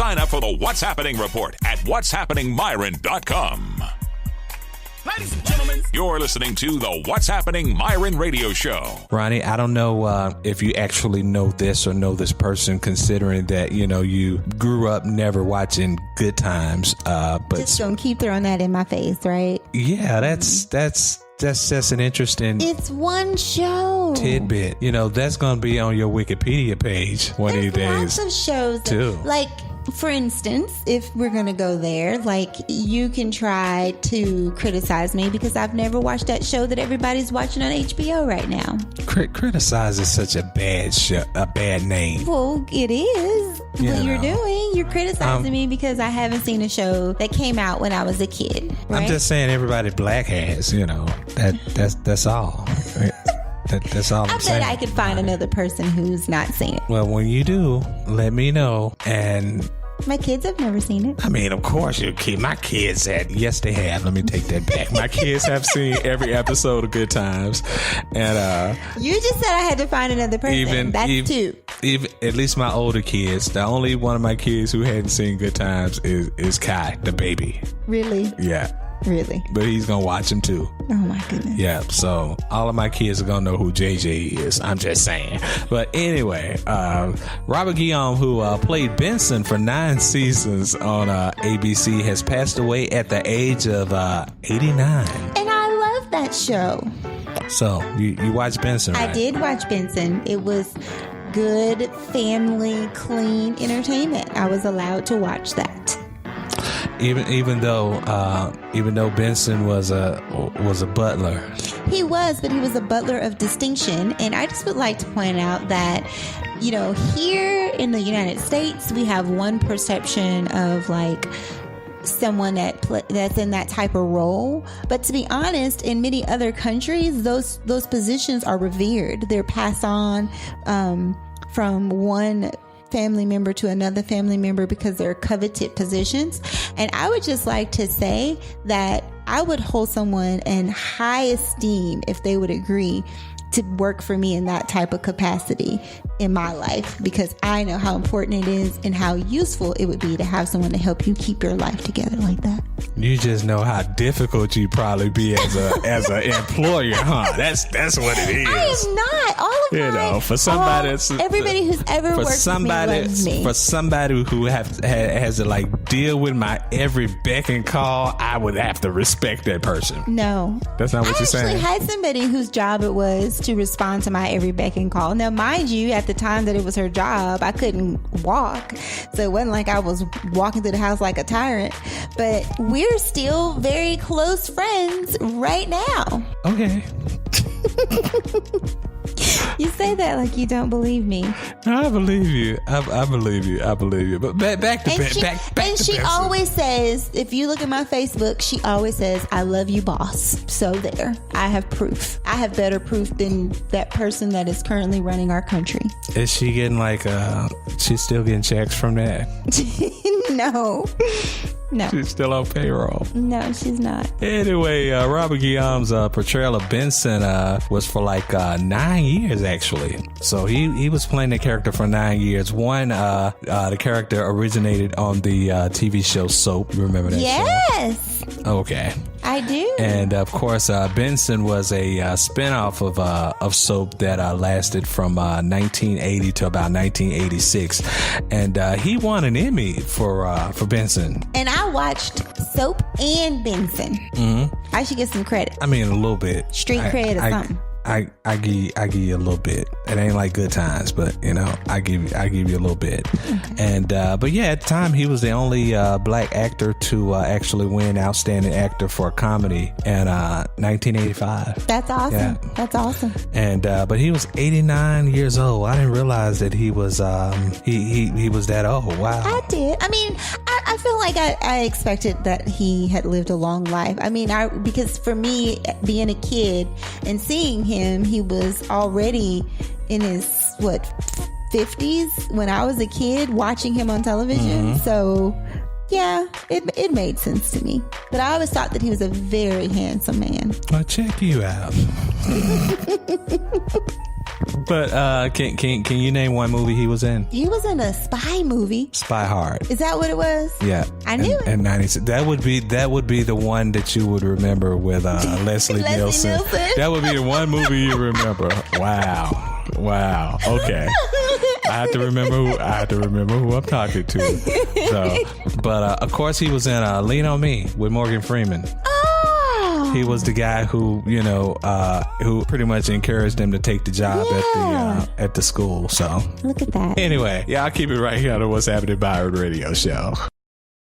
Sign up for the What's Happening Report at what'shappeningmyron.com. Ladies and gentlemen, you're listening to the What's Happening Myron radio show. Ronnie, I don't know if you actually know this or know this person, considering that, you grew up never watching Good Times. But just don't keep throwing that in my face, right? Yeah, that's just an interesting... It's one show. Tidbit. That's going to be on your Wikipedia page one of these days. Lots of shows. Too. Like, for instance, if we're going to go there, like, you can try to criticize me because I've never watched that show that everybody's watching on HBO right now. Criticize is such a bad name. Well, it is what you're doing. You're criticizing me because I haven't seen a show that came out when I was a kid. Right? I'm just saying everybody black has, that's all. That's all I'm saying. I bet I could find another person who's not seen it. Well, when you do, let me know. And my kids have never seen it. I mean, of course, my kids had. Yes, they have. Let me take that back. My kids have seen every episode of Good Times. And you just said I had to find another person. That's two. Even at least my older kids. The only one of my kids who hadn't seen Good Times is Kai, the baby. Really? Yeah. Really? But he's going to watch him too. Oh my goodness. Yeah, so all of my kids are going to know who JJ is. I'm just saying. But anyway, Robert Guillaume, who played Benson for 9 seasons on ABC, has passed away at the age of 89. And I love that show. So you watched Benson, right? I did watch Benson. It was good, family, clean entertainment. I was allowed to watch that. Even though Benson was a butler. He was, but he was a butler of distinction. And I just would like to point out that, here in the United States, we have one perception of like someone that's in that type of role. But to be honest, in many other countries, those positions are revered. They're passed on from one family member to another family member because they're coveted positions. And I would just like to say that I would hold someone in high esteem if they would agree to work for me in that type of capacity in my life, because I know how important it is and how useful it would be to have someone to help you keep your life together like that. You just know how difficult you probably be as an employer, huh? That's what it is. I am not. All of for somebody, everybody who's ever worked with me loves me. For somebody who has to like deal with my every beck and call, I would have to respect that person. No, that's not what you're saying. I actually had somebody whose job it was to respond to my every beck and call. Now, mind you, at the time that it was her job, I couldn't walk, so it wasn't like I was walking through the house like a tyrant. But we're still very close friends right now. Okay. You say that like you don't believe me. I believe you. I believe you. I believe you. But back to back. And she always says, if you look at my Facebook, she always says, "I love you, boss." So there, I have proof. I have better proof than that person that is currently running our country. Is she getting she's still getting checks from that? No. She's still on payroll. No, she's not. Anyway, Robert Guillaume's portrayal of Benson was for 9 years, actually. So he was playing the character for 9 years. One, the character originated on the TV show Soap. You remember that show? Yes. Okay. I do. And of course, Benson was a spinoff of Soap that lasted from 1980 to about 1986, and he won an Emmy for Benson. And I watched Soap and Benson. Mm-hmm. I should get some credit. I mean, a little bit. Street credit or something. I give you a little bit. It ain't like Good Times, but I give you a little bit. Okay. And but yeah, at the time he was the only black actor to actually win Outstanding Actor for a Comedy in 1985. That's awesome. Yeah. That's awesome. And but he was 89 years old. I didn't realize that he was he was that old. Wow. I did. I mean, I feel like I expected that he had lived a long life. I mean, because for me, being a kid and seeing him, he was already in his 50s when I was a kid watching him on television. Mm-hmm. So yeah, it made sense to me. But I always thought that he was a very handsome man. Well, check you out. But can you name one movie he was in? He was in a spy movie. Spy Hard. Is that what it was? Yeah, I knew it. And 96. That would be the one that you would remember with Leslie Nielsen. That would be the one movie you remember. Wow. Okay. I have to remember who I'm talking to. So, but of course he was in Lean on Me with Morgan Freeman. He was the guy who, who pretty much encouraged him to take the job at the school. So look at that. Anyway, I'll keep it right here on the What's Happening Byron Radio Show.